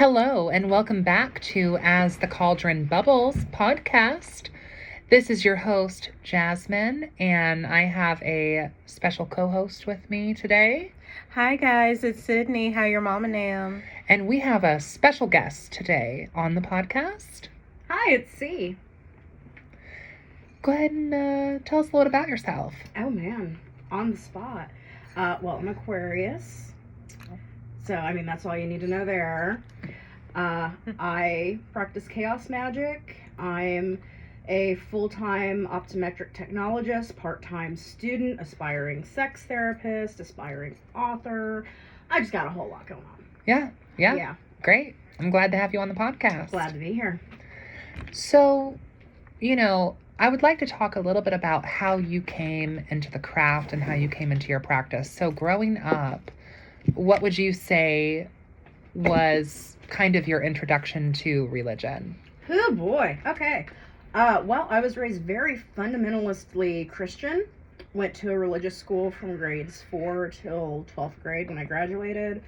Hello, and welcome back to As the Cauldron Bubbles podcast. This is your host, Jasmine, and I have a special co-host with me today. Hi guys, it's Sydney. How your mom and am? And we have a special guest today on the podcast. Hi, it's C. Go ahead and tell us a little about yourself. Oh man, on the spot. Well, I'm Aquarius. So, that's all you need to know there. I practice chaos magic. I'm a full-time optometric technologist, part-time student, aspiring sex therapist, aspiring author. I just got a whole lot going on. Yeah. Great. I'm glad to have you on the podcast. Glad to be here. So, I would like to talk a little bit about how you came into the craft and how you came into your practice. So, growing up, what would you say was kind of your introduction to religion? Oh boy. Okay. Well, I was raised very fundamentally Christian. Went to a religious school from grades 4 till 12th grade when I graduated.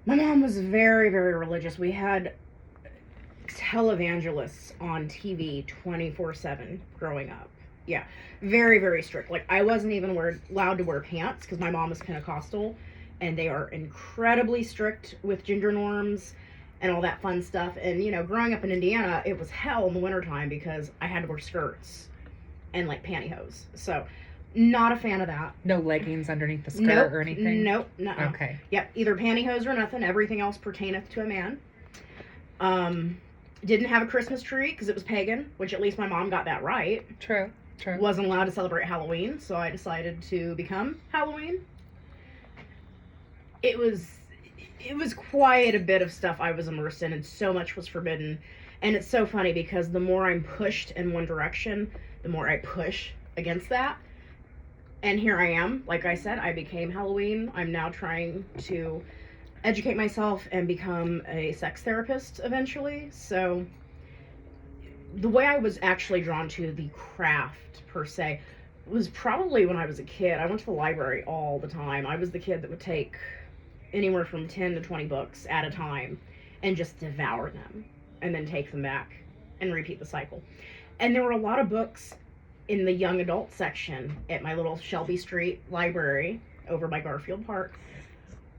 My mom was very, very religious. We had televangelists on TV 24/7 growing up. Yeah. Very, very strict. Like, I wasn't even allowed to wear pants because my mom was Pentecostal. And they are incredibly strict with gender norms and all that fun stuff. And, growing up in Indiana, it was hell in the wintertime because I had to wear skirts and, pantyhose. So, not a fan of that. No leggings underneath the skirt or anything? Nope. Nuh-uh. Okay. Yep, either pantyhose or nothing. Everything else pertaineth to a man. Didn't have a Christmas tree because it was pagan, which at least my mom got that right. True. Wasn't allowed to celebrate Halloween, so I decided to become Halloween. It was quite a bit of stuff I was immersed in, and so much was forbidden. And it's so funny because the more I'm pushed in one direction, the more I push against that. And here I am. Like I said, I became Halloween. I'm now trying to educate myself and become a sex therapist eventually. So the way I was actually drawn to the craft, per se, was probably when I was a kid. I went to the library all the time. I was the kid that would take anywhere from 10 to 20 books at a time and just devour them and then take them back and repeat the cycle. And there were a lot of books in the young adult section at my little Shelby Street library over by Garfield Park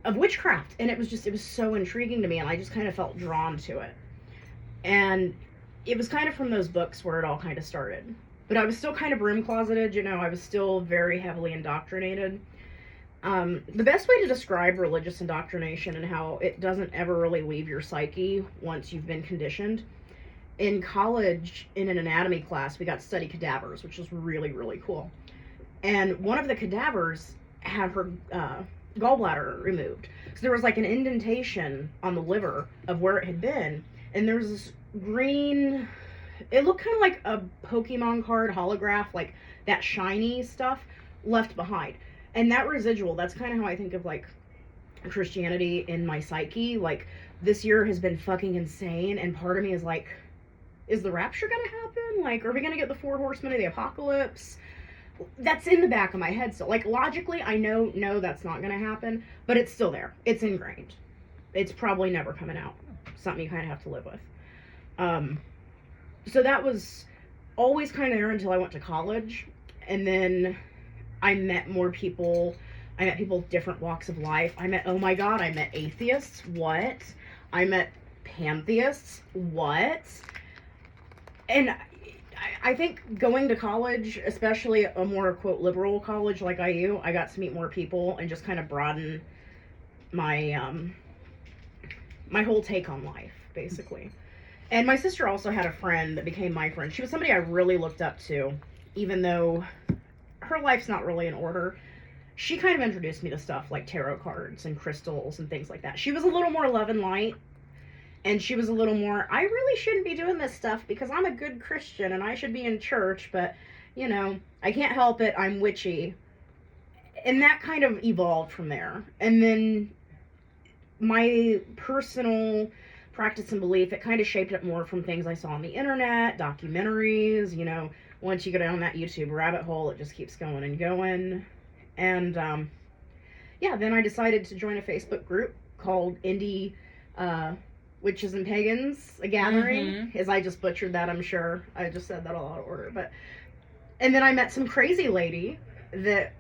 of witchcraft. And it was so intriguing to me, and I just kind of felt drawn to it. And it was kind of from those books where it all kind of started. But I was still kind of broom closeted, I was still very heavily indoctrinated. The best way to describe religious indoctrination and how it doesn't ever really leave your psyche once you've been conditioned. In college, in an anatomy class, we got to study cadavers, which was really, really cool. And one of the cadavers had her gallbladder removed. So there was an indentation on the liver of where it had been. And there was this green, it looked kind of like a Pokemon card holograph, like that shiny stuff left behind. And that residual, that's kind of how I think of, Christianity in my psyche. This year has been fucking insane, and part of me is is the rapture gonna happen? Are we gonna get the 4 horsemen of the apocalypse? That's in the back of my head still. Logically, I know, no, that's not gonna happen, but it's still there. It's ingrained. It's probably never coming out. Something you kind of have to live with. So that was always kind of there until I went to college, and then I met more people. I met people with different walks of life. I met atheists. What? I met pantheists. What? And I think going to college, especially a more, quote, liberal college like IU, I got to meet more people and just kind of broaden my, my whole take on life, basically. And my sister also had a friend that became my friend. She was somebody I really looked up to, even though her life's not really in order. She kind of introduced me to stuff like tarot cards and crystals and things like that. She was a little more love and light, and she was a little more, I really shouldn't be doing this stuff because I'm a good Christian and I should be in church, but, I can't help it, I'm witchy. And that kind of evolved from there. And then my personal practice and belief, it kind of shaped it more from things I saw on the internet, documentaries, once you go down that YouTube rabbit hole, it just keeps going and going. And then I decided to join a Facebook group called Indie witches and pagans, a gathering. As I just butchered that, I'm sure. I just said that all out of order. And then I met some crazy lady that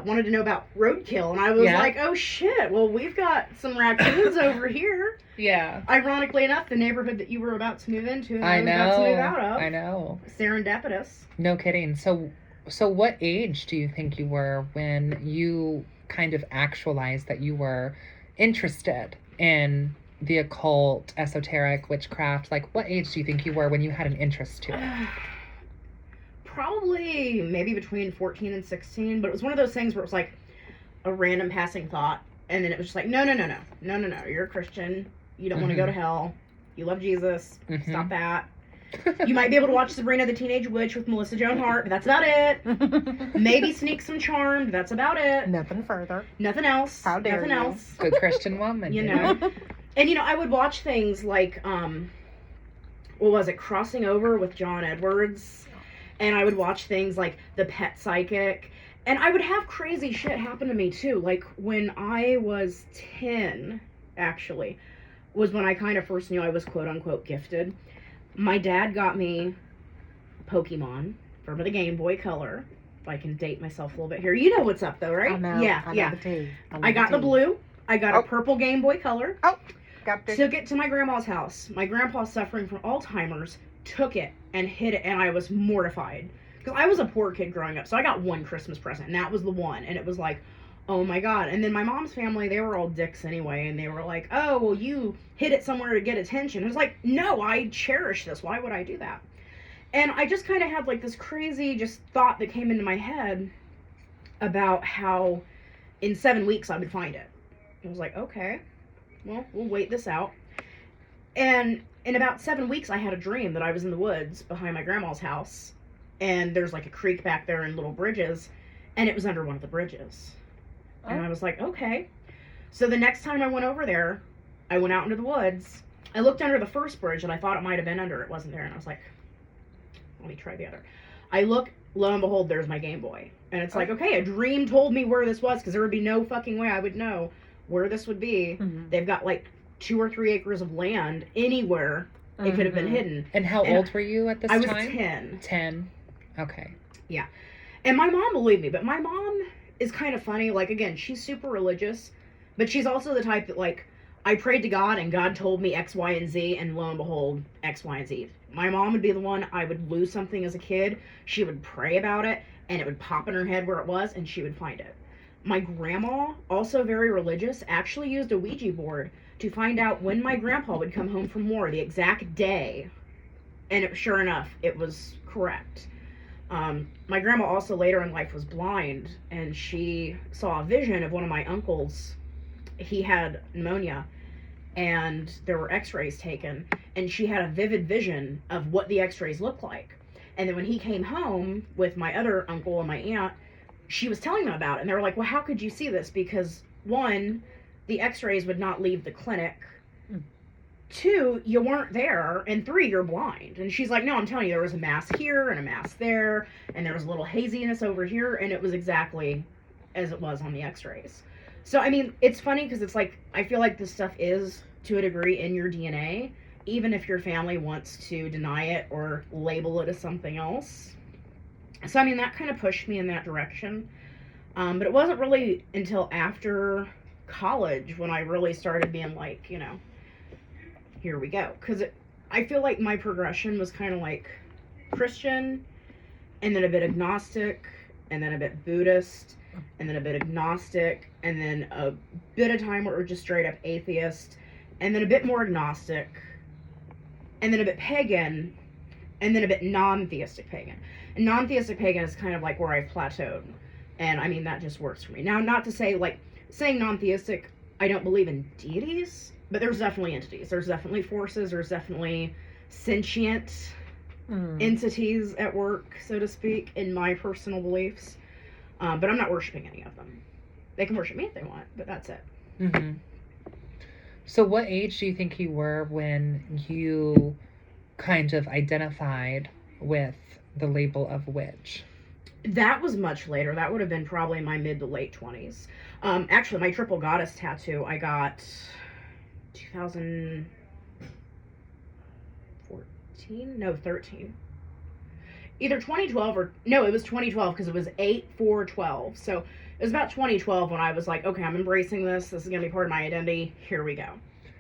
wanted to know about roadkill, and I was like, oh shit, well, we've got some raccoons over here. Yeah. Ironically enough, the neighborhood that you were about to move into, and I was about to move know. out of. I know. Serendipitous. No kidding. So what age do you think you were when you kind of actualized that you were interested in the occult, esoteric, witchcraft? Like, what age do you think you were when you had an interest to it? Probably maybe between 14 and 16, but it was one of those things where it was like a random passing thought, and then it was just like, no, you're a Christian, you don't want to go to hell, you love Jesus, stop that. You might be able to watch Sabrina the Teenage Witch with Melissa Joan Hart, but that's about it. Maybe sneak some Charmed, that's about it. Nothing further. Nothing else. How dare Nothing you. else. Good Christian woman. You know. And I would watch things like what was it, Crossing Over with John Edwards, and I would watch things like The Pet Psychic, and I would have crazy shit happen to me too. Like when I was 10, actually, was when I kind of first knew I was quote unquote gifted. My dad got me Pokemon for the Game Boy Color. If I can date myself a little bit here. You know what's up though, right? I know. Yeah. I got the blue. I got a purple Game Boy Color. Took it to my grandma's house. My grandpa, suffering from Alzheimer's, took it and hid it, and I was mortified. Because I was a poor kid growing up, so I got one Christmas present, and that was the one. And it was like, oh my god. And then my mom's family, they were all dicks anyway, and they were like, oh, well, you hid it somewhere to get attention. I was like, no, I cherish this. Why would I do that? And I just kind of had like this crazy just thought that came into my head about how in 7 weeks I would find it. I was like, okay, well, we'll wait this out. And in about 7 weeks, I had a dream that I was in the woods behind my grandma's house, and there's like a creek back there and little bridges, and it was under one of the bridges. And I was like, okay. So the next time I went over there, I went out into the woods. I looked under the first bridge, and I thought it might have been under. It wasn't there, and I was like, let me try the other. I look, lo and behold, there's my Game Boy. And it's like, okay, a dream told me where this was, because there would be no fucking way I would know where this would be. They've got like 2 or 3 acres of land anywhere it could have been hidden. And how old were you at this time? I was 10. 10. Okay. Yeah. And my mom believed me, but my mom is kind of funny. Like, again, she's super religious, but she's also the type that, like, I prayed to God and God told me X, Y, and Z, and lo and behold, X, Y, and Z. My mom would be the one, I would lose something as a kid, she would pray about it, and it would pop in her head where it was, and she would find it. My grandma, also very religious, actually used a Ouija board to find out when my grandpa would come home from war, the exact day, and sure enough, it was correct. My grandma also later in life was blind, and she saw a vision of one of my uncles. He had pneumonia, and there were x-rays taken, and she had a vivid vision of what the x-rays looked like. And then when he came home with my other uncle and my aunt, she was telling them about it, and they were like, well, how could you see this? Because 1, the x-rays would not leave the clinic. 2, you weren't there, and 3, you're blind. And she's like, no, I'm telling you, there was a mass here and a mass there, and there was a little haziness over here, and it was exactly as it was on the x-rays. So, I mean, it's funny because it's like, I feel like this stuff is, to a degree, in your DNA, even if your family wants to deny it or label it as something else. So, I mean, that kind of pushed me in that direction. But it wasn't really until after college when I really started being like, here we go. Because I feel like my progression was kind of like Christian, and then a bit agnostic, and then a bit Buddhist, and then a bit agnostic, and then a bit of time where it was just straight up atheist, and then a bit more agnostic, and then a bit pagan, and then a bit non-theistic pagan. And non-theistic pagan is kind of like where I've plateaued. And I mean, that just works for me. Now, not to say, like, saying non-theistic, I don't believe in deities, but there's definitely entities. There's definitely forces. There's definitely sentient entities at work, so to speak, in my personal beliefs. But I'm not worshiping any of them. They can worship me if they want, but that's it. Mm-hmm. So what age do you think you were when you kind of identified with the label of witch? That was much later. That would have been probably my mid to late 20s. Actually, my triple goddess tattoo I got 2000, 14? No, 13. Either 2012 or, no, it was 2012 because it was 8/4/12. So it was about 2012 when I was like, okay, I'm embracing this. This is going to be part of my identity. Here we go.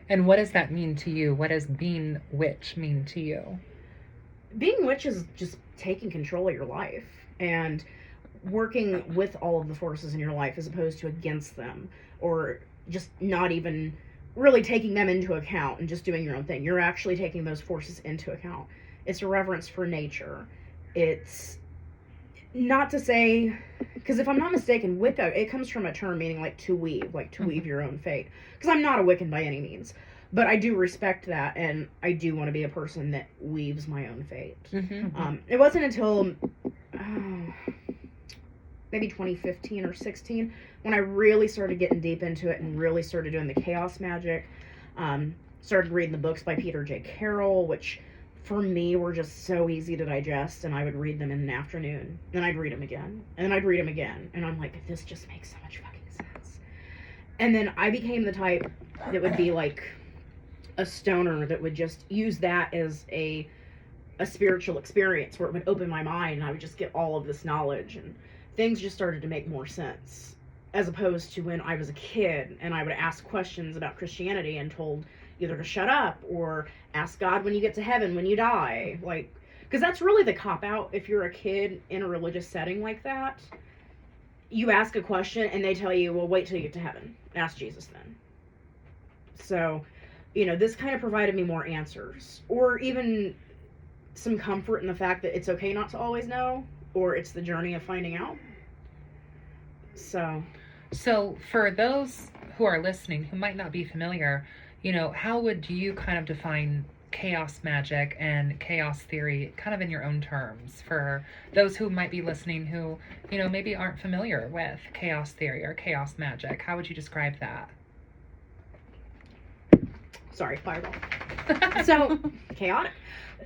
And what does that mean to you? What does being witch mean to you? Being witch is just taking control of your life and working with all of the forces in your life as opposed to against them, or just not even really taking them into account and just doing your own thing. You're actually taking those forces into account. It's a reverence for nature. It's not to say, because if I'm not mistaken, Wicca, it comes from a term meaning like to weave your own fate. Because I'm not a Wiccan by any means. But I do respect that, and I do want to be a person that weaves my own fate. Mm-hmm. It wasn't until maybe 2015 or 16 when I really started getting deep into it and really started doing the chaos magic. Started reading the books by Peter J. Carroll, which for me were just so easy to digest, and I would read them in an afternoon. Then I'd read them again, and then I'd read them again, and I'm like, this just makes so much fucking sense. And then I became the type that would be like a stoner that would just use that as a spiritual experience where it would open my mind and I would just get all of this knowledge, and things just started to make more sense, as opposed to when I was a kid and I would ask questions about Christianity and told either to shut up or ask God when you get to heaven when you die, like, because that's really the cop out. If you're a kid in a religious setting like that, you ask a question and they tell you, well, wait till you get to heaven, ask Jesus then. So this kind of provided me more answers, or even some comfort in the fact that it's okay not to always know, or it's the journey of finding out. So for those who are listening who might not be familiar, how would you kind of define chaos magic and chaos theory kind of in your own terms for those who might be listening who, maybe aren't familiar with chaos theory or chaos magic? How would you describe that? Sorry, fireball. So, chaotic.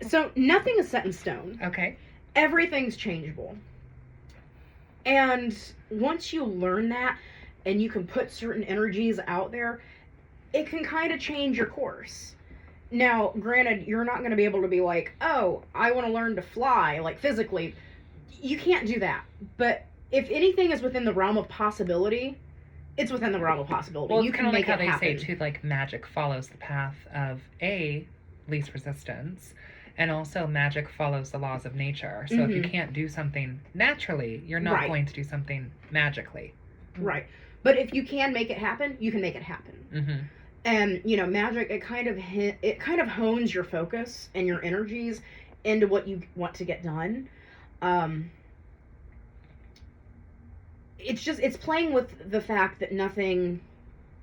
So, nothing is set in stone. Okay. Everything's changeable. And once you learn that, and you can put certain energies out there, it can kind of change your course. Now, granted, you're not going to be able to be like, oh, I want to learn to fly, like physically. You can't do that. But if anything is within the realm of possibility, it's within the realm of possibility. Well, you can make like it how happen. they say too, like magic follows the path of least resistance, and also magic follows the laws of nature. So if you can't do something naturally, you're not going to do something magically. Right. But if you can make it happen, you can make it happen. Mm-hmm. And magic, it kind of hones your focus and your energies into what you want to get done. It's playing with the fact that nothing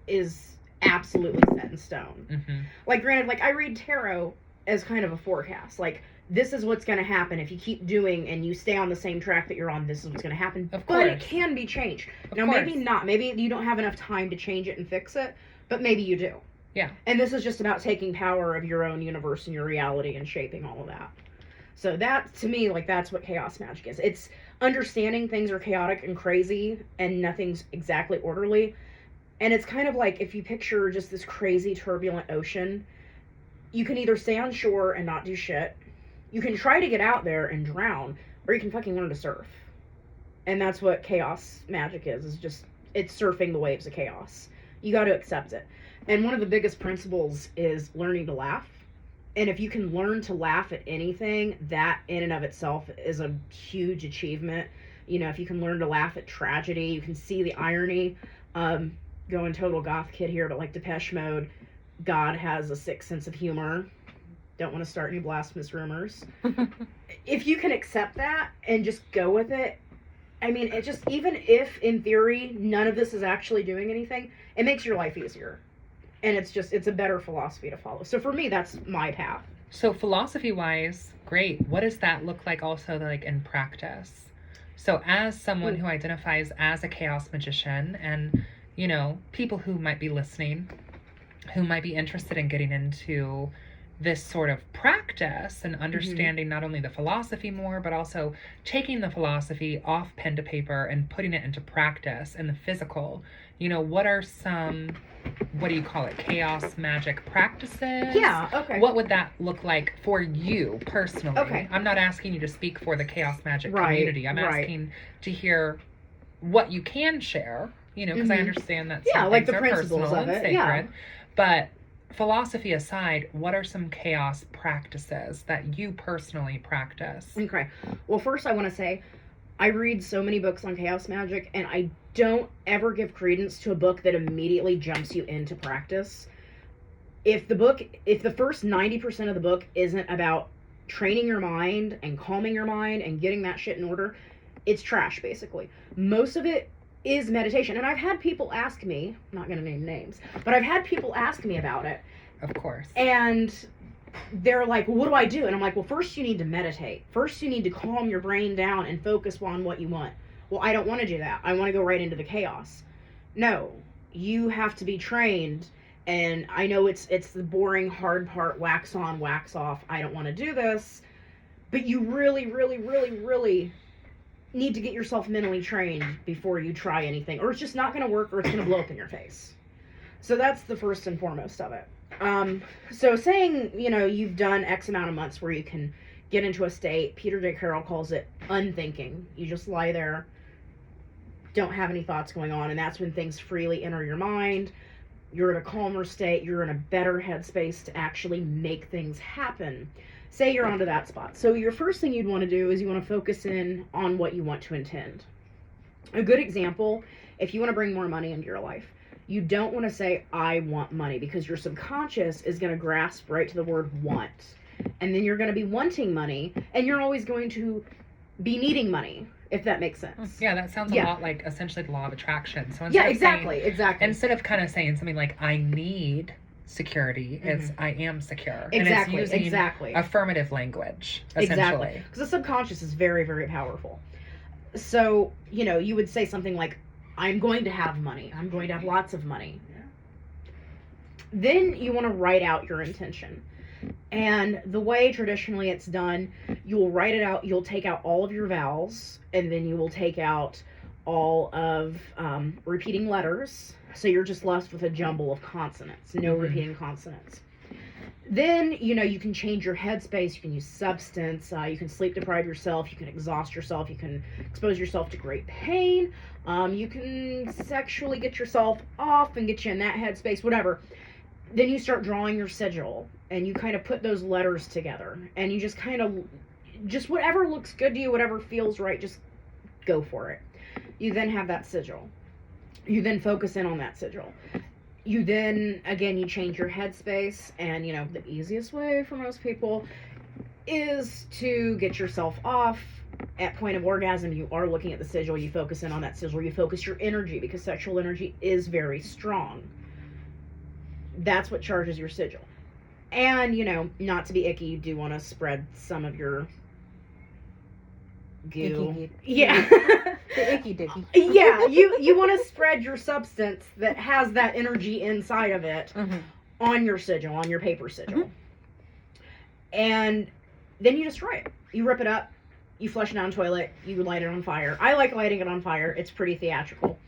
is absolutely set in stone. Mm-hmm. Like, granted, like I read tarot as kind of a forecast. Like, this is what's going to happen if you keep doing and you stay on the same track that you're on. This is what's going to happen. Of course. But it can be changed. Now, maybe not. Maybe you don't have enough time to change it and fix it, but maybe you do. Yeah. And this is just about taking power of your own universe and your reality and shaping all of that. So that, to me, like, that's what chaos magic is. It's understanding things are chaotic and crazy and nothing's exactly orderly. And it's kind of like if you picture just this crazy turbulent ocean, you can either stay on shore and not do shit, you can try to get out there and drown, or you can fucking learn to surf. And that's what chaos magic is just, it's surfing the waves of chaos. You got to accept it. And one of the biggest principles is learning to laugh. And if you can learn to laugh at anything, that in and of itself is a huge achievement. If you can learn to laugh at tragedy, you can see the irony. Going total goth kid here, but like Depeche Mode, God has a sick sense of humor. Don't want to start any blasphemous rumors. If you can accept that and just go with it, I mean, it just, even if in theory none of this is actually doing anything, it makes your life easier. And it's a better philosophy to follow. So for me, that's my path. So philosophy-wise, great. What does that look like also, like, in practice? So as someone who identifies as a chaos magician, and, people who might be listening, who might be interested in getting into this sort of practice, practice and understanding not only the philosophy more, but also taking the philosophy off pen to paper and putting it into practice in the physical, what are some, what do you call it, chaos magic practices? Yeah, okay. What would that look like for you personally? Okay. I'm not asking you to speak for the chaos magic Right, community. I'm right. asking to hear what you can share, because I understand that some like things the are principles personal of and it, sacred. yeah. But philosophy aside, what are some chaos practices that you personally practice? Okay. Well, first I want to say I read so many books on chaos magic, and I don't ever give credence to a book that immediately jumps you into practice. If the first 90% of the book isn't about training your mind and calming your mind and getting that shit in order, it's trash, basically. Most of it is meditation. And I've had people ask me, I'm not going to name names, but I've had people ask me about it. Of course. And they're like, well, what do I do? And I'm like, well, first you need to meditate. First you need to calm your brain down and focus on what you want. Well, I don't want to do that. I want to go right into the chaos. No, you have to be trained. And I know it's the boring, hard part, wax on, wax off. I don't want to do this. But you really, really, really, really need to get yourself mentally trained before you try anything. Or it's just not going to work, or it's going to blow up in your face. So that's the first and foremost of it. So saying, you've done X amount of months where you can get into a state, Peter J. Carroll calls it unthinking. You just lie there, don't have any thoughts going on, and that's when things freely enter your mind. You're in a calmer state, you're in a better headspace to actually make things happen. Say you're onto that spot. So your first thing you'd want to do is you want to focus in on what you want to intend. A good example, if you want to bring more money into your life, you don't want to say, I want money, because your subconscious is going to grasp right to the word want. And then you're going to be wanting money, and you're always going to be needing money, if that makes sense. Yeah, that sounds a lot like essentially the law of attraction. So exactly. Instead of kind of saying something like, I need security, it's I am secure. Exactly, and it's using exactly. affirmative language, essentially. Exactly. Because the subconscious is very, very powerful. So, you would say something like, I'm going to have money. I'm going to have lots of money. Then you want to write out your intention. And the way traditionally it's done, you'll write it out, you'll take out all of your vowels, and then you will take out all of repeating letters. So you're just left with a jumble of consonants, no repeating consonants. Then, you can change your headspace, you can use substance, you can sleep deprive yourself, you can exhaust yourself, you can expose yourself to great pain, you can sexually get yourself off and get you in that headspace, whatever. Then you start drawing your sigil, and you kind of put those letters together, and you just kind of, just whatever looks good to you, whatever feels right, just go for it. You then have that sigil. You then focus in on that sigil. You then, again, you change your headspace, and, the easiest way for most people is to get yourself off. At point of orgasm, you are looking at the sigil, you focus in on that sigil, you focus your energy, because sexual energy is very strong. That's what charges your sigil. And, not to be icky, you do want to spread some of your goo. Icky. Yeah. The icky dicky. Yeah, you want to spread your substance that has that energy inside of it on your sigil, on your paper sigil. And then you destroy it. You rip it up, you flush it down the toilet, you light it on fire. I like lighting it on fire. It's pretty theatrical.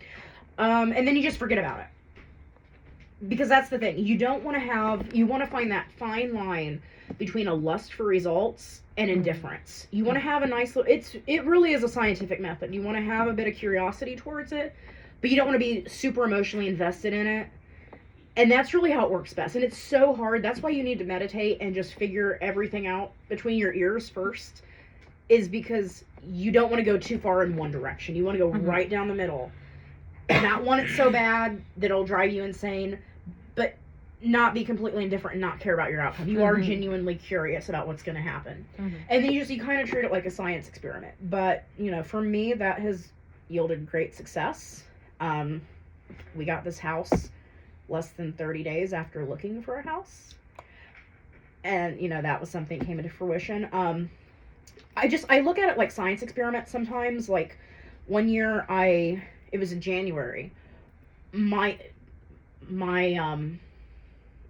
And then you just forget about it. Because that's the thing. You want to find that fine line between a lust for results and indifference. You want to have a nice little, it really is a scientific method. You want to have a bit of curiosity towards it, but you don't want to be super emotionally invested in it. And that's really how it works best. And it's so hard. That's why you need to meditate and just figure everything out between your ears first, is because you don't want to go too far in one direction. You want to go right down the middle. Not want it so bad that it'll drive you insane, but not be completely indifferent and not care about your outcome. You are genuinely curious about what's going to happen. And then you kind of treat it like a science experiment. But, for me, that has yielded great success. We got this house less than 30 days after looking for a house. And, that was something that came into fruition. I look at it like science experiments sometimes. Like, one year it was in January. My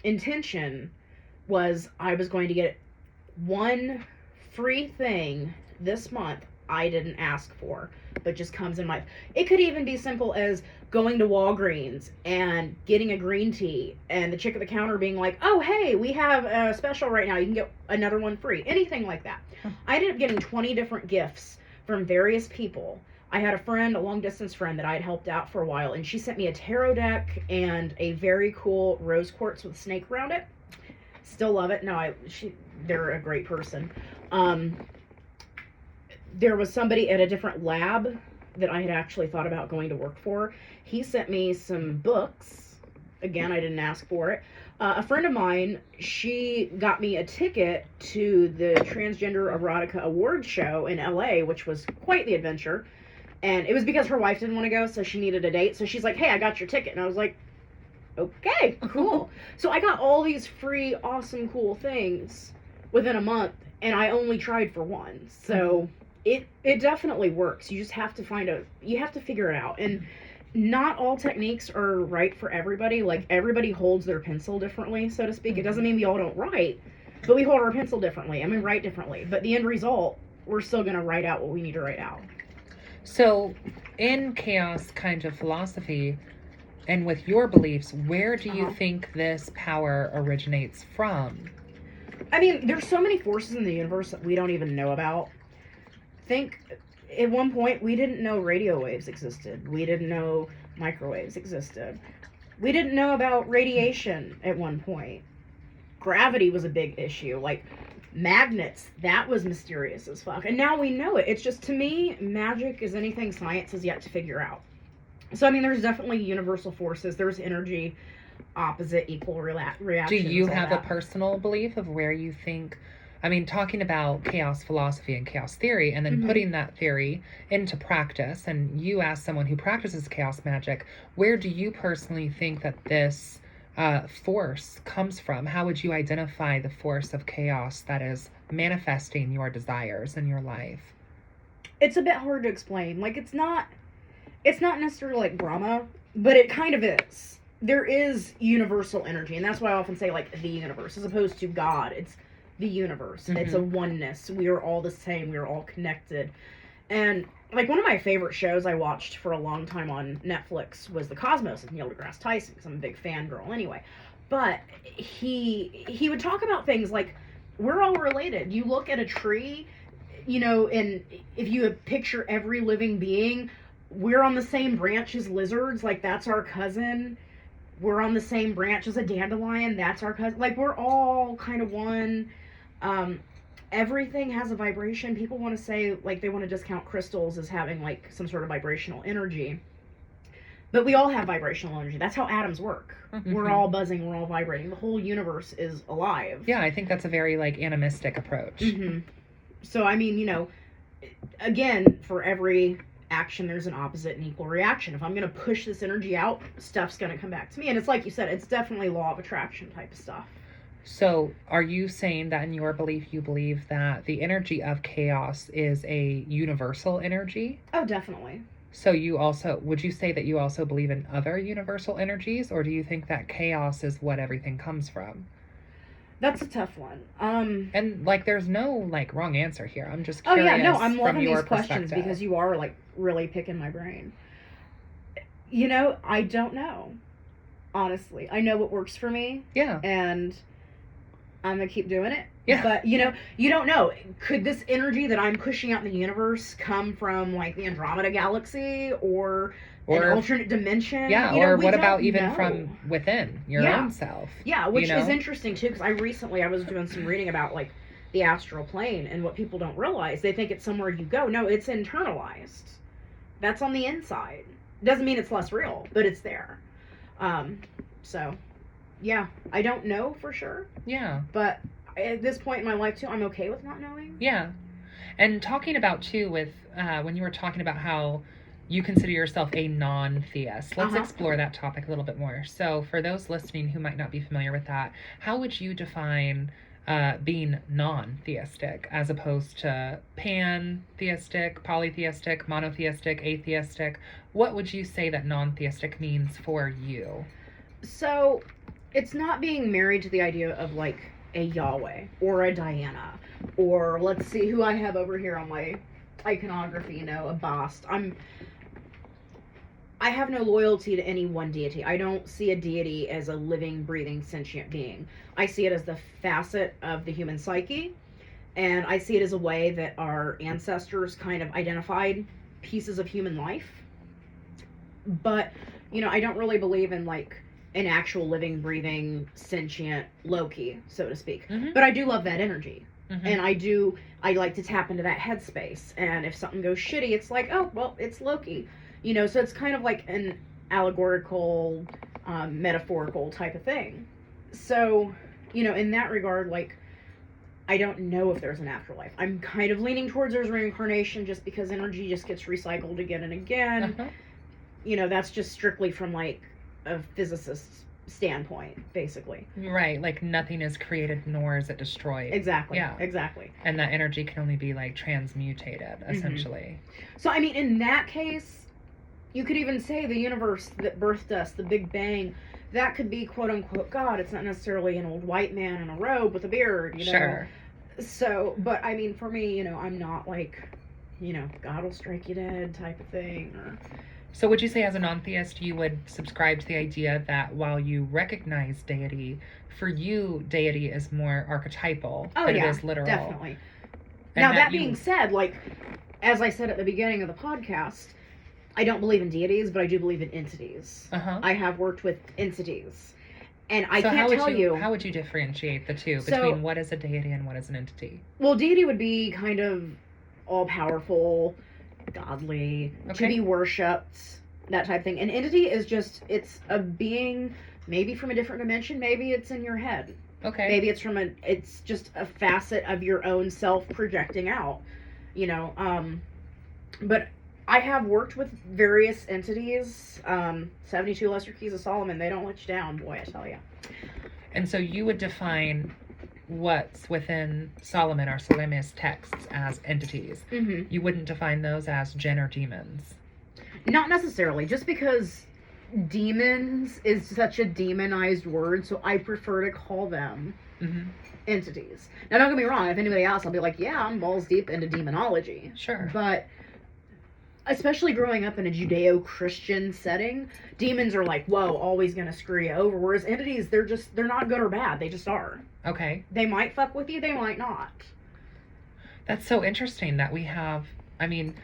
intention was I was going to get one free thing this month I didn't ask for, but just comes in my. It could even be simple as going to Walgreens and getting a green tea, and the chick at the counter being like, "Oh, hey, we have a special right now. You can get another one free." Anything like that. I ended up getting 20 different gifts from various people. I had a friend, a long distance friend that I had helped out for a while, and she sent me a tarot deck and a very cool rose quartz with a snake around it. Still love it. No, they're a great person. There was somebody at a different lab that I had actually thought about going to work for. He sent me some books. Again, I didn't ask for it. A friend of mine, she got me a ticket to the Transgender Erotica Awards show in LA, which was quite the adventure. And it was because her wife didn't want to go, so she needed a date. So she's like, "Hey, I got your ticket." And I was like, "Okay, cool." So I got all these free, awesome, cool things within a month, and I only tried for one. So it definitely works. You just have to you have to figure it out. And not all techniques are right for everybody. Like, everybody holds their pencil differently, so to speak. It doesn't mean we all don't write, but we hold our pencil differently, and we write differently. But the end result, we're still going to write out what we need to write out. So, in chaos kind of philosophy, and with your beliefs, where do you think this power originates from? I mean, there's so many forces in the universe that we don't even know about. Think, at one point, we didn't know radio waves existed. We didn't know microwaves existed. We didn't know about radiation at one point. Gravity was a big issue. Like, magnets, that was mysterious as fuck. And now we know it. It's just, to me, magic is anything science has yet to figure out. So, I mean, there's definitely universal forces. There's energy, opposite, equal reactions. Do you have a personal belief of where you think... I mean, talking about chaos philosophy and chaos theory, and then putting that theory into practice, and you as someone who practices chaos magic, where do you personally think that this force comes from? How would you identify the force of chaos that is manifesting your desires in your life? It's a bit hard to explain. Like, it's not necessarily like Brahma, but it kind of is. There is universal energy, and that's why I often say, like, the universe, as opposed to God. It's the universe. It's a oneness. We are all the same. We are all connected. And, like, one of my favorite shows I watched for a long time on Netflix was The Cosmos with Neil deGrasse Tyson, because I'm a big fangirl anyway. But he would talk about things like, we're all related. You look at a tree, you know, and if you picture every living being, we're on the same branch as lizards. Like, that's our cousin. We're on the same branch as a dandelion. That's our cousin. Like, we're all kind of one. Everything has a vibration. People want to say, like, they want to discount crystals as having, like, some sort of vibrational energy. But we all have vibrational energy. That's how atoms work. We're all buzzing. We're all vibrating. The whole universe is alive. Yeah, I think that's a very, like, animistic approach. So, I mean, you know, again, for every action, there's an opposite and equal reaction. If I'm going to push this energy out, stuff's going to come back to me. And it's like you said, it's definitely law of attraction type of stuff. So are you saying that in your belief, you believe that the energy of chaos is a universal energy? Oh, definitely. So would you say that you also believe in other universal energies, or do you think that chaos is what everything comes from? That's a tough one. And, like, there's no, like, wrong answer here. I'm just curious. Oh, yeah, no, I'm loving these questions perspective. because you are, like, really picking my brain. You know, I don't know. Honestly. I know what works for me. Yeah. And I'm going to keep doing it. Yeah. But, you know, you don't know. Could this energy that I'm pushing out in the universe come from, like, the Andromeda Galaxy or an alternate dimension? Yeah, you know, or what about even from within your own self? Yeah, which you know? is interesting, too, because I was doing some reading about, like, the astral plane, and what people don't realize, they think it's somewhere you go. No, it's internalized. That's on the inside. Doesn't mean it's less real, but it's there. So, yeah, I don't know for sure. Yeah. But at this point in my life, too, I'm okay with not knowing. Yeah. And talking about, too, with when you were talking about how you consider yourself a non-theist, let's explore that topic a little bit more. So for those listening who might not be familiar with that, how would you define being non-theistic as opposed to pantheistic, polytheistic, monotheistic, atheistic? What would you say that non-theistic means for you? So it's not being married to the idea of, like, a Yahweh or a Diana, or let's see who I have over here on my iconography, a Bast. I have no loyalty to any one deity. I don't see a deity as a living, breathing, sentient being. I see it as the facet of the human psyche, and I see it as a way that our ancestors kind of identified pieces of human life. But, I don't really believe in, like, an actual living, breathing, sentient Loki, so to speak. Mm-hmm. But I do love that energy. Mm-hmm. And I like to tap into that headspace. And if something goes shitty, it's like, oh, well, it's Loki. So it's kind of like an allegorical, metaphorical type of thing. So, in that regard, like, I don't know if there's an afterlife. I'm kind of leaning towards there's reincarnation just because energy just gets recycled again and again. Uh-huh. That's just strictly from, like, a physicist's standpoint, basically. Right, like nothing is created nor is it destroyed. Exactly. Yeah. Exactly. And that energy can only be, like, transmutated, essentially. So, I mean, in that case, you could even say the universe that birthed us, the Big Bang, that could be quote-unquote God. It's not necessarily an old white man in a robe with a beard, Sure. So, but, I mean, for me, I'm not like, God will strike you dead type of thing. So would you say as a non-theist you would subscribe to the idea that while you recognize deity, for you, deity is more archetypal than it is literal? Definitely. And Now, that being said, like, as I said at the beginning of the podcast, I don't believe in deities, but I do believe in entities. Uh-huh. I have worked with entities. And I So can't tell you... How would you differentiate the two So- between what is a deity and what is an entity? Well, deity would be kind of all-powerful, godly, to Okay. be worshipped, that type of thing. An entity is just, it's a being, maybe from a different dimension, maybe it's in your head. Okay. Maybe it's just a facet of your own self projecting out, but I have worked with various entities, 72 Lesser Keys of Solomon, they don't let you down, boy, I tell you. And so you would define what's within Solomon or Solomon's texts as entities. Mm-hmm. You wouldn't define those as jinn or demons. Not necessarily, just because demons is such a demonized word, so I prefer to call them Mm-hmm. entities. Now, don't get me wrong, if anybody else, I'll be like, yeah, I'm balls deep into demonology. Sure. But especially growing up in a Judeo-Christian setting, demons are like, whoa, always gonna screw you over. Whereas entities, they're not good or bad. They just are. Okay. They might fuck with you, they might not. That's so interesting that we have, I mean,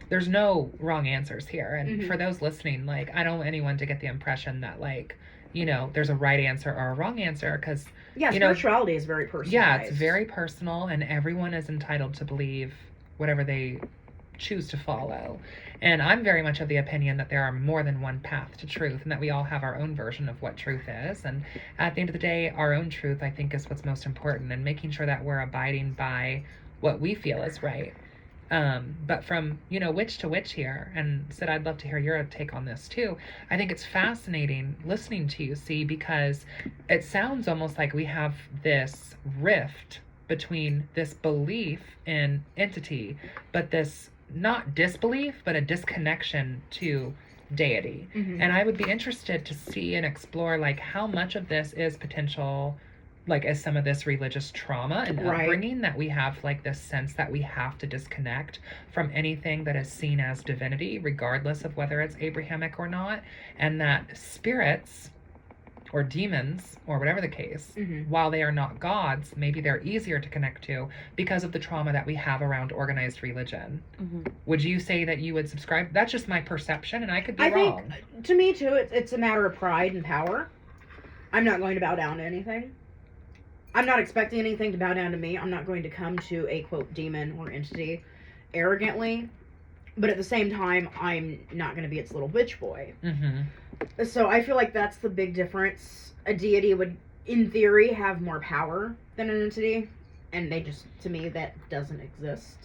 there's no wrong answers here. And Mm-hmm. for those listening, like, I don't want anyone to get the impression that, like, there's a right answer or a wrong answer because, Yeah, spirituality is very personal. yeah, it's very personal and everyone is entitled to believe whatever they choose to follow. And I'm very much of the opinion that there are more than one path to truth and that we all have our own version of what truth is. And at the end of the day, our own truth, I think, is what's most important, and making sure that we're abiding by what we feel is right. But from, witch to witch here, and Sid, I'd love to hear your take on this too. I think it's fascinating listening to you, see, because it sounds almost like we have this rift between this belief in entity, but this not disbelief, but a disconnection to deity. Mm-hmm. And I would be interested to see and explore, like, how much of this is potential, like, as some of this religious trauma and Right. upbringing that we have, like, this sense that we have to disconnect from anything that is seen as divinity, regardless of whether it's Abrahamic or not, and that spirits or demons or whatever the case, Mm-hmm. while they are not gods, maybe they're easier to connect to because of the trauma that we have around organized religion. Mm-hmm. Would you say that you would subscribe? That's just my perception, and I could be I wrong. think, to me too, it's a matter of pride and power. I'm not going to bow down to anything. I'm not expecting anything to bow down to me. I'm not going to come to a, quote, demon or entity arrogantly. But at the same time, I'm not going to be its little bitch boy. Mm-hmm. So I feel like that's the big difference. A deity would, in theory, have more power than an entity. And they just, to me, that doesn't exist.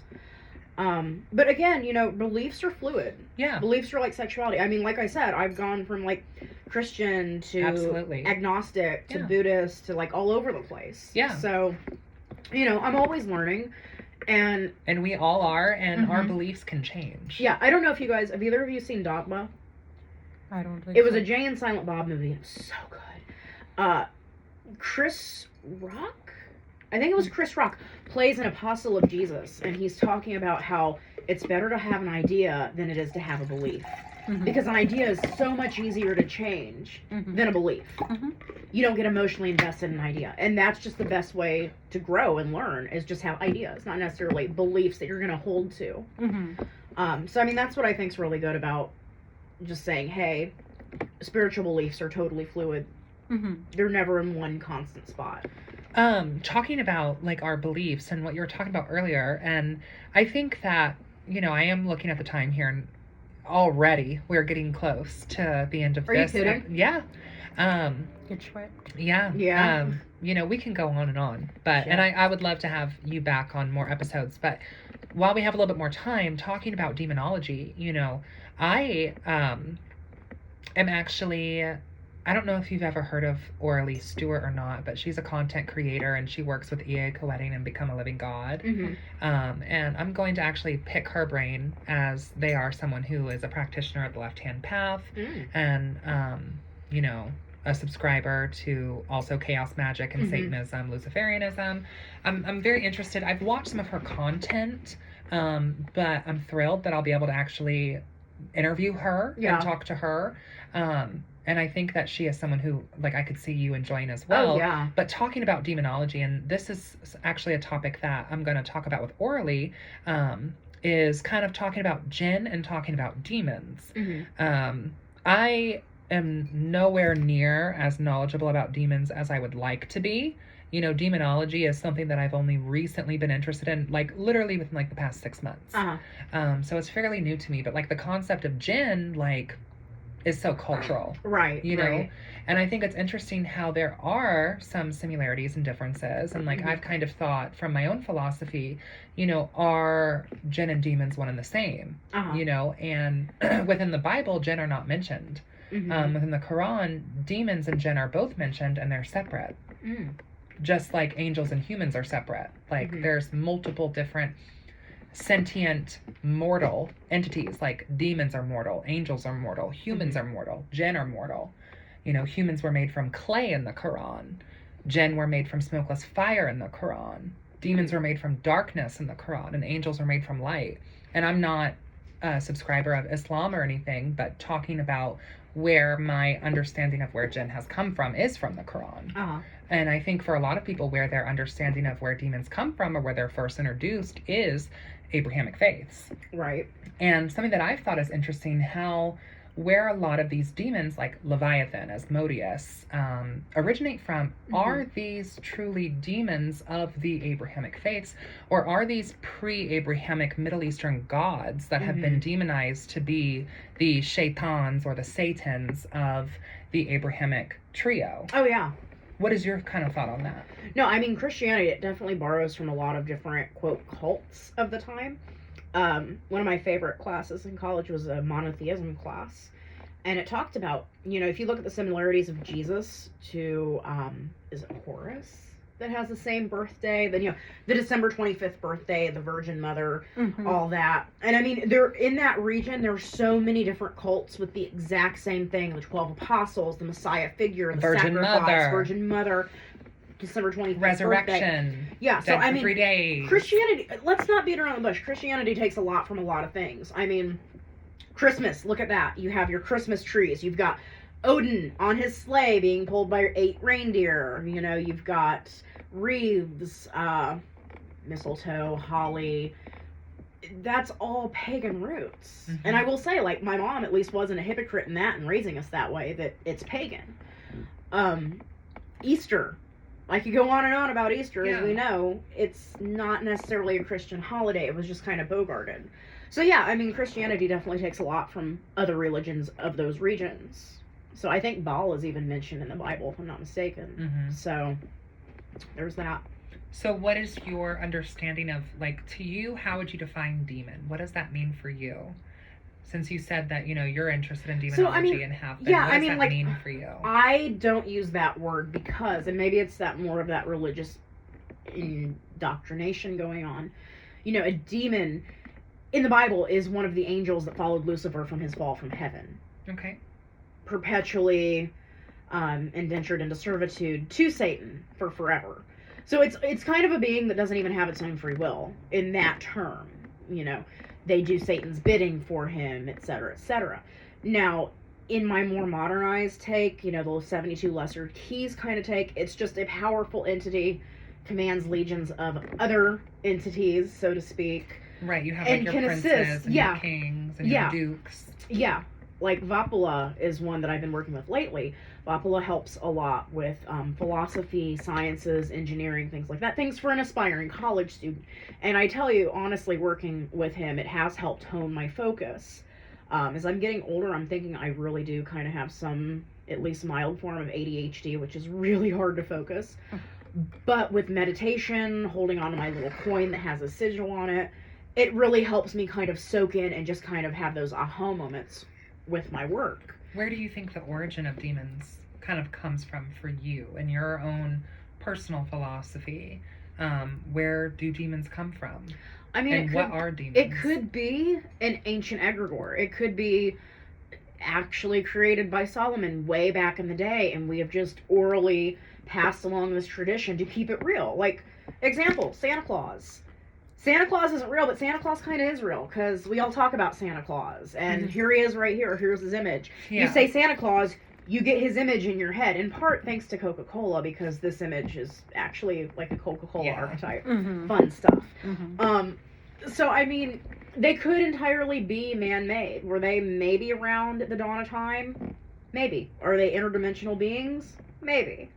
But again, beliefs are fluid. Yeah. Beliefs are like sexuality. I mean, like I said, I've gone from, like, Christian to Absolutely. agnostic to Yeah. Buddhist to, like, all over the place. Yeah. So, I'm always learning. And, And we all are, and our Mhm. beliefs can change. yeah, I don't know if you guys, have either of you seen Dogma? I don't think It was so. a Jay and Silent Bob movie. It was so good. Chris Rock, I think it was Chris Rock, plays an apostle of Jesus, and he's talking about how it's better to have an idea than it is to have a belief. Mhm. Because an idea is so much easier to change Mhm. than a belief. Mhm. You don't get emotionally invested in an idea. And that's just the best way to grow and learn, is just have ideas, not necessarily beliefs that you're going to hold to. So, I mean, that's what I think's really good about just saying, hey, spiritual beliefs are totally fluid. They're never in one constant spot. Talking about like our beliefs and what you were talking about earlier, and I think that, I am looking at the time here, and already we're getting close to the end of Are you this. kidding? Yeah. Get tripped. Yeah. Yeah. We can go on and on, but, Yeah. and I would love to have you back on more episodes, but while we have a little bit more time talking about demonology, I, am actually, I don't know if you've ever heard of Orly Stewart or not, but she's a content creator and she works with E.A. Coetting and Become a Living God. Mm-hmm. And I'm going to actually pick her brain, as they are someone who is a practitioner of the left-hand path and, a subscriber to also chaos magic and Satanism, Luciferianism. I'm very interested. I've watched some of her content, but I'm thrilled that I'll be able to actually interview her and talk to her. And I think that she is someone who, like, I could see you enjoying as well. Oh, yeah. But talking about demonology, and this is actually a topic that I'm going to talk about with Orly, is kind of talking about jinn and talking about demons. I am nowhere near as knowledgeable about demons as I would like to be. Demonology is something that I've only recently been interested in, like literally within like the past 6 months. So it's fairly new to me, but like the concept of jinn, like, is so cultural. Right. Right. And I think it's interesting how there are some similarities and differences. And like, I've kind of thought from my own philosophy, are jinn and demons one and the same? And within the Bible, jinn are not mentioned. Within the Quran, demons and jinn are both mentioned, and they're separate. Just like angels and humans are separate. Like, there's multiple different sentient mortal entities. Like, demons are mortal, angels are mortal, humans are mortal, jinn are mortal. Humans were made from clay in the Quran. Jinn were made from smokeless fire in the Quran. Demons were made from darkness in the Quran, and angels are made from light. And I'm not a subscriber of Islam or anything, but talking about where my understanding of where jinn has come from is from the Quran. And I think for a lot of people, where their understanding of where demons come from, or where they're first introduced, is Abrahamic faiths. Right. And something that I've thought is interesting, how where a lot of these demons, like Leviathan, Asmodeus, originate from, are these truly demons of the Abrahamic faiths, or are these pre-Abrahamic Middle Eastern gods that have been demonized to be the shaitans or the satans of the Abrahamic trio? Oh, yeah. What is your kind of thought on that? No, I mean, Christianity, it definitely borrows from a lot of different, quote, cults of the time. One of my favorite classes in college was a monotheism class. And it talked about, if you look at the similarities of Jesus to, is it Horus that has the same birthday? Then, the December 25th birthday, the Virgin Mother, all that. And I mean, in that region, there are so many different cults with the exact same thing. The 12 apostles, the Messiah figure, the Virgin sacrifice, Mother. Virgin Mother, December 25th Resurrection. birthday. Yeah, so Dead I for mean, 3 days. Christianity, let's not beat around the bush. Christianity takes a lot from a lot of things. I mean, Christmas, look at that. You have your Christmas trees. You've got Odin on his sleigh being pulled by 8 reindeer. You've got wreaths, mistletoe, holly. That's all pagan roots. And I will say, like, my mom at least wasn't a hypocrite in that and raising us that way, that it's pagan. Easter. I could go on and on about Easter, as we know. It's not necessarily a Christian holiday. It was just kind of bogarted. So yeah, I mean, Christianity definitely takes a lot from other religions of those regions. So I think Baal is even mentioned in the Bible, if I'm not mistaken. So there's that. So what is your understanding of, like, to you, how would you define demon? What does that mean for you? Since you said that, you're interested in demonology and have been, what does that mean for you? I don't use that word because, and maybe it's that more of that religious indoctrination going on. A demon in the Bible is one of the angels that followed Lucifer from his fall from heaven. Okay. Perpetually indentured into servitude to Satan for forever. So it's kind of a being that doesn't even have its own free will in that term. You know, they do Satan's bidding for him, etc., etc. Now, in my more modernized take, you know, the 72 lesser keys kind of take, it's just a powerful entity, commands legions of other entities, so to speak. Right, you have and like your can princes assist. and Yeah. your kings and Yeah. your dukes. Yeah, like Vapula is one that I've been working with lately. Vapula helps a lot with philosophy, sciences, engineering, things like that. Things for an aspiring college student. And I tell you, honestly, working with him, it has helped hone my focus. As I'm getting older, I'm thinking I really do kind of have some, at least mild form of ADHD, which is really hard to focus. But with meditation, holding on to my little coin that has a sigil on it, it really helps me kind of soak in and just kind of have those aha moments with my work. Where do you think the origin of demons kind of comes from for you in your own personal philosophy? Where do demons come from? I mean, And what are demons? It could be an ancient egregore. It could be actually created by Solomon way back in the day, and we have just orally passed along this tradition to keep it real. Like, example, Santa Claus. Santa Claus isn't real, but Santa Claus kind of is real, because we all talk about Santa Claus, and here he is right here, here's his image. Yeah. You say Santa Claus, you get his image in your head, in part thanks to Coca-Cola, because this image is actually like a Coca-Cola archetype. Fun stuff. So, I mean, they could entirely be man-made. Were they maybe around at the dawn of time? Maybe. Are they interdimensional beings? Maybe.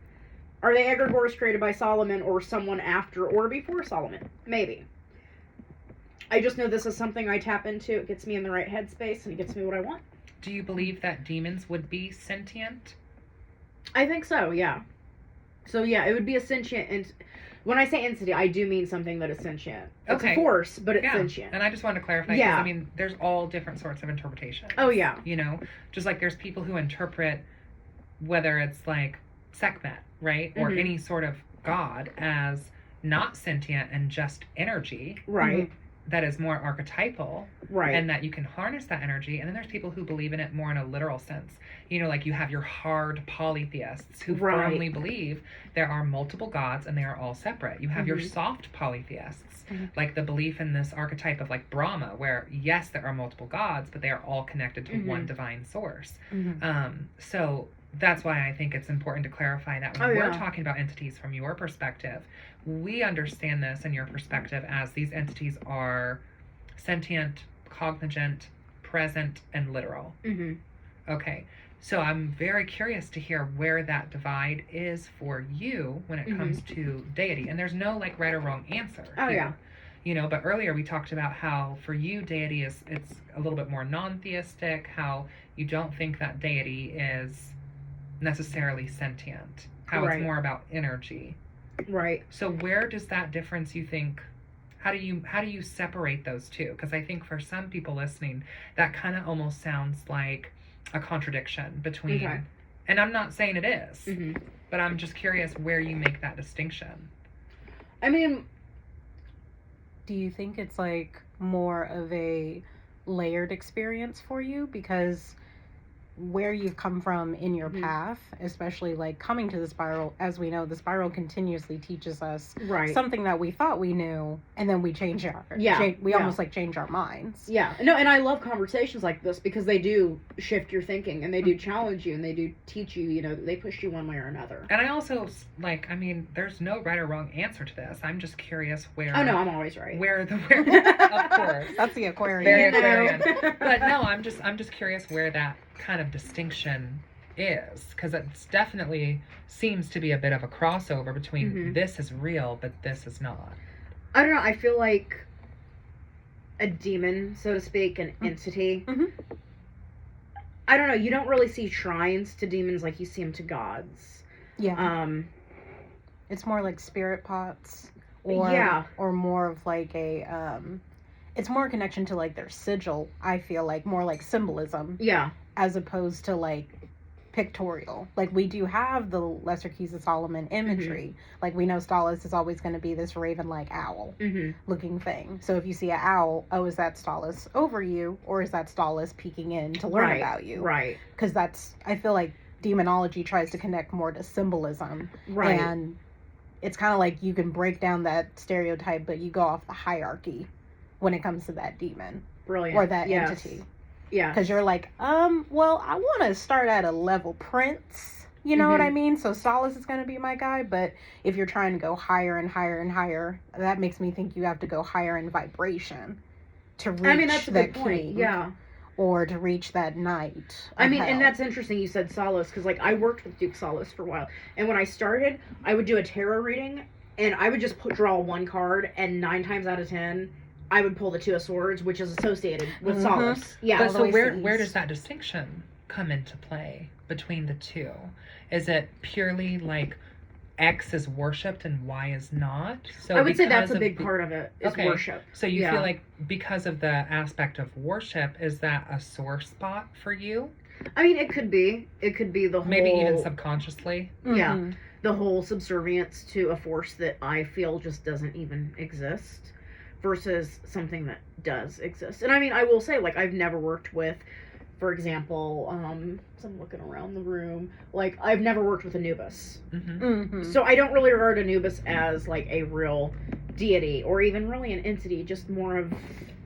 Are they egregores created by Solomon or someone after or before Solomon? Maybe. I just know this is something I tap into. It gets me in the right headspace and it gets me what I want. Do you believe that demons would be sentient? I think so, yeah. So, yeah, it would be a sentient... When I say entity, I do mean something that is sentient. It's a force, but it's sentient. And I just wanted to clarify, because, I mean, there's all different sorts of interpretations. Oh, yeah. You know, just like there's people who interpret whether it's like Sekhmet, right? Or any sort of god as not sentient and just energy. Right. That is more archetypal. Right. And that you can harness that energy. And then there's people who believe in it more in a literal sense. You know, like you have your hard polytheists who firmly believe there are multiple gods and they are all separate. You have your soft polytheists, like the belief in this archetype of like Brahma, where yes, there are multiple gods, but they are all connected to one divine source. So that's why I think it's important to clarify that when we're talking about entities from your perspective, we understand this and your perspective as these entities are sentient, cognizant, present, and literal. Okay. So I'm very curious to hear where that divide is for you when it comes to deity. And there's no like right or wrong answer. Here. You know, but earlier we talked about how for you deity it's a little bit more non-theistic, how you don't think that deity is necessarily sentient, how it's more about energy. Right. So where does that difference, you think, how do you separate those two? Because I think for some people listening, that kind of almost sounds like a contradiction between, and I'm not saying it is, but I'm just curious where you make that distinction. I mean, do you think it's like more of a layered experience for you? Because where you've come from in your path, especially like coming to the spiral, as we know, the spiral continuously teaches us something that we thought we knew, and then we change our almost like change our minds. No, and I love conversations like this because they do shift your thinking and they do challenge you and they do teach you, you know, they push you one way or another. And I also like, I mean, there's no right or wrong answer to this. I'm just curious where. Oh no, I'm always right. Where of course. That's the Aquarian. Very Aquarian. But no, I'm just curious where that kind of distinction is, because it definitely seems to be a bit of a crossover between this is real but this is not. I don't know, I feel like a demon, so to speak, an entity. I don't know, you don't really see shrines to demons like you see them to gods. It's more like spirit pots, or more of like a it's more a connection to like their sigil. I feel like more like symbolism, as opposed to like pictorial. Like we do have the Lesser Keys of Solomon imagery. Like we know Stalis is always going to be this raven-like owl looking thing. So if you see an owl, oh, is that Stalis over you, or is that Stalis peeking in to learn about you? Right. Because that's, I feel like demonology tries to connect more to symbolism. Right. And it's kind of like you can break down that stereotype, but you go off the hierarchy when it comes to that demon. Brilliant. Or that entity. Yeah. Because you're like, well, I want to start at a level prince. You know what I mean? So Solace is going to be my guy. But if you're trying to go higher and higher and higher, that makes me think you have to go higher in vibration to reach that's a that good point. king. Yeah. Or to reach that knight. And that's interesting you said Solace, because, like, I worked with Duke Solace for a while. And when I started, I would do a tarot reading, and I would just draw one card, and 9 times out of 10... I would pull the Two of Swords, which is associated with Solace. Yeah. But so where does that distinction come into play between the two? Is it purely like X is worshipped and Y is not? So I would say that's a big part of it, is worship. So you feel like because of the aspect of worship, is that a sore spot for you? I mean, it could be. It could be the whole... Maybe even subconsciously? Yeah. The whole subservience to a force that I feel just doesn't even exist. Versus something that does exist. And I mean, I will say, like, I've never worked with, for example, so I'm looking around the room, like, I've never worked with Anubis. So I don't really regard Anubis as, like, a real deity, or even really an entity, just more of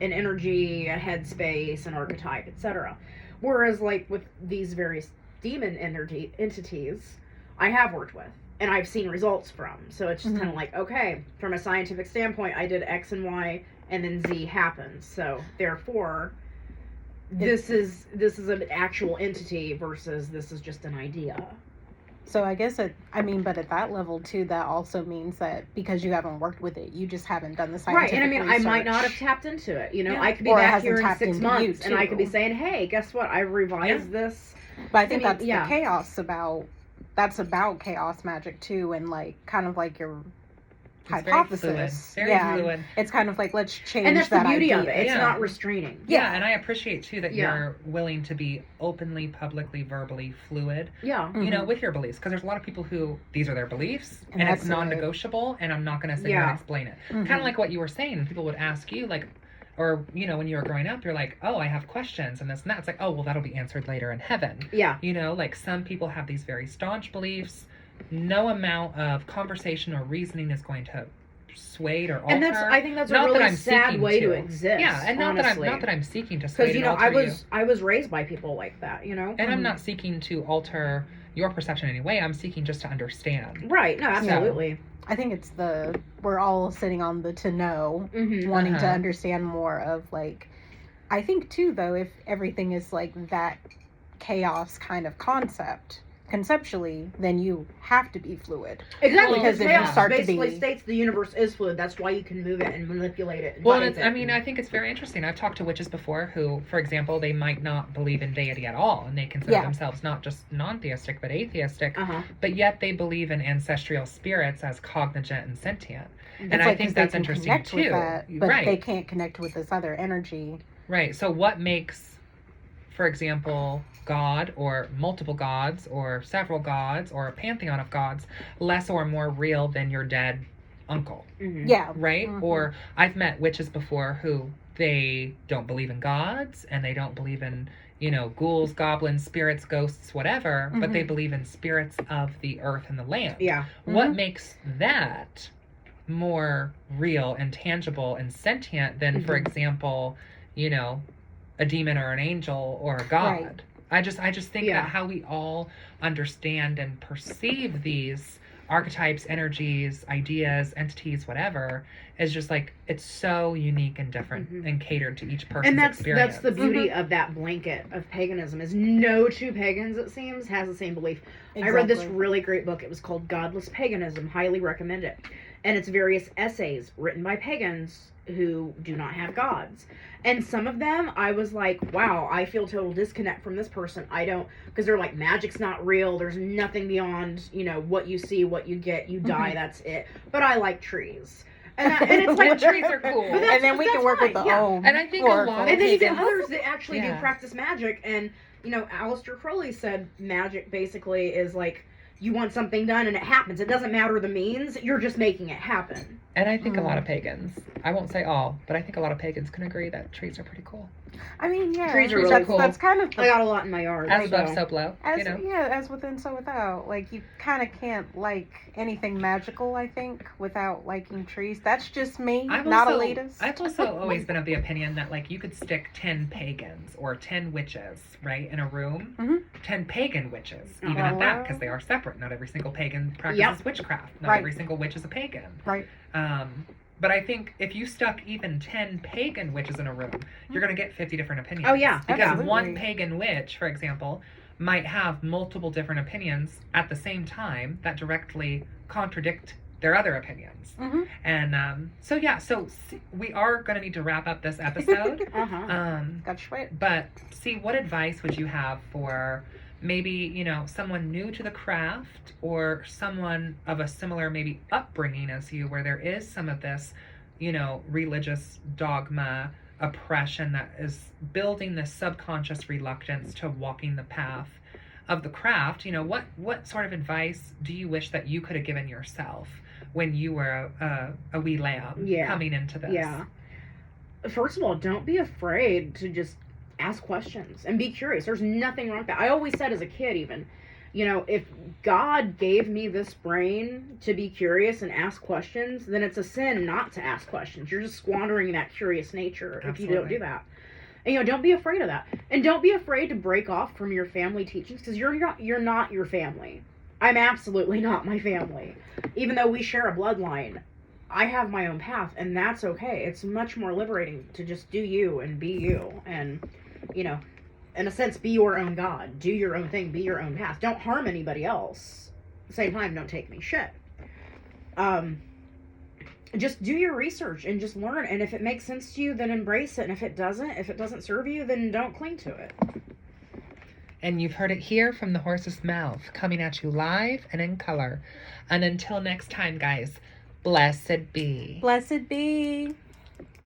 an energy, a headspace, an archetype, etc. Whereas, like, with these various demon entities, I have worked with. And I've seen results from. So it's just kind of like, okay, from a scientific standpoint, I did X and Y, and then Z happens. So therefore, this is an actual entity versus this is just an idea. So I guess but at that level too, that also means that because you haven't worked with it, you just haven't done the scientific right. And I mean, research. I might not have tapped into it. You know, Yeah. I could be Or it back hasn't here in tapped 6 into months, you, and I could be too. saying, hey, guess what? I revised this. But I think that's the chaos about. That's about chaos magic too, and like kind of like your hypothesis. Very fluid. It's kind of like, let's change And that's the that beauty idea. of it. It's not restraining. Yeah, and I appreciate too that you're willing to be openly, publicly, verbally fluid. Yeah. You know, with your beliefs, because there's a lot of people who these are their beliefs and it's non-negotiable, and I'm not going to sit here and explain it. Kind of like what you were saying. People would ask you like, or you know, when you were growing up, you're like, oh, I have questions and this and that. It's like, oh, well, that'll be answered later in heaven. Yeah. You know, like some people have these very staunch beliefs. No amount of conversation or reasoning is going to sway or alter. And I think that's a really sad way to exist. Yeah, and not that I'm seeking to sway. Because, you know, I was raised by people like that, you know. And I'm not seeking to alter your perception in any way. I'm seeking just to understand. Right. No, absolutely. So, I think it's we're all sitting on the to know, wanting to understand more of, like, I think too, though, if everything is like that chaos kind of conceptually, then you have to be fluid. Exactly. Because if you start basically to be... states the universe is fluid. That's why you can move it and manipulate it. I mean, I think it's very interesting. I've talked to witches before who, for example, they might not believe in deity at all, and they consider themselves not just non-theistic, but atheistic, but yet they believe in ancestral spirits as cognizant and sentient. And I think that's interesting too. But they can't connect with this other energy. Right. So what makes, for example, God or multiple gods or several gods or a pantheon of gods less or more real than your dead uncle? Yeah. Right? Or I've met witches before who they don't believe in gods and they don't believe in, you know, ghouls, goblins, spirits, ghosts, whatever, but they believe in spirits of the earth and the land. Yeah. What makes that more real and tangible and sentient than, for example, you know, a demon or an angel or a god? Right. I just think that how we all understand and perceive these archetypes, energies, ideas, entities, whatever, is just like, it's so unique and different and catered to each person's experience. That's the beauty of that blanket of paganism, is no two pagans, it seems, has the same belief. Exactly. I read this really great book. It was called Godless Paganism. Highly recommend it. And it's various essays written by pagans who do not have gods. And some of them, I was like, wow, I feel total disconnect from this person. I don't, because they're like, magic's not real. There's nothing beyond, you know, what you see, what you get, you die, that's it. But I like trees. And it's like, trees are cool. And then we can work with the ohm. And I think a lot of And then you get others that actually do Yeah. practice magic. And, you know, Aleister Crowley said magic basically is like, you want something done and it happens. It doesn't matter the means. You're just making it happen. And I think a lot of pagans, I won't say all, but I think a lot of pagans can agree that trees are pretty cool. I mean, yeah, trees are really cool. That's kind of I got a lot in my yard. As above, so below. As within, so without. Like, you kind of can't like anything magical, I think, without liking trees. That's just me, not elitist. I've also always been of the opinion that, like, you could stick 10 pagans or 10 witches, right, in a room. 10 pagan witches, even at that, because they are separate. Not every single pagan practices witchcraft. Not every single witch is a pagan. Right. But I think if you stuck even 10 pagan witches in a room, you're going to get 50 different opinions. Oh, yeah. Because Absolutely. one pagan witch, for example, might have multiple different opinions at the same time that directly contradict their other opinions. And so we are going to need to wrap up this episode. That's right. But see, what advice would you have for maybe, you know, someone new to the craft or someone of a similar maybe upbringing as you, where there is some of this, you know, religious dogma oppression that is building this subconscious reluctance to walking the path of the craft? You know, what sort of advice do you wish that you could have given yourself when you were a wee lamb coming into this? First of all, don't be afraid to just ask questions and be curious. There's nothing wrong with that. I always said as a kid, even, you know, if God gave me this brain to be curious and ask questions, then it's a sin not to ask questions. You're just squandering that curious nature if you don't do that. And, you know, don't be afraid of that. And don't be afraid to break off from your family teachings, because you're not your family. I'm absolutely not my family. Even though we share a bloodline, I have my own path, and that's okay. It's much more liberating to just do you and be you, and, you know, in a sense, be your own God. Do your own thing. Be your own path. Don't harm anybody else. At the same time, don't take me shit. Just do your research and just learn, and if it makes sense to you, then embrace it, and if it doesn't serve you, then don't cling to it. And you've heard it here from the horse's mouth, coming at you live and in color. And until next time, guys, blessed be. Blessed be.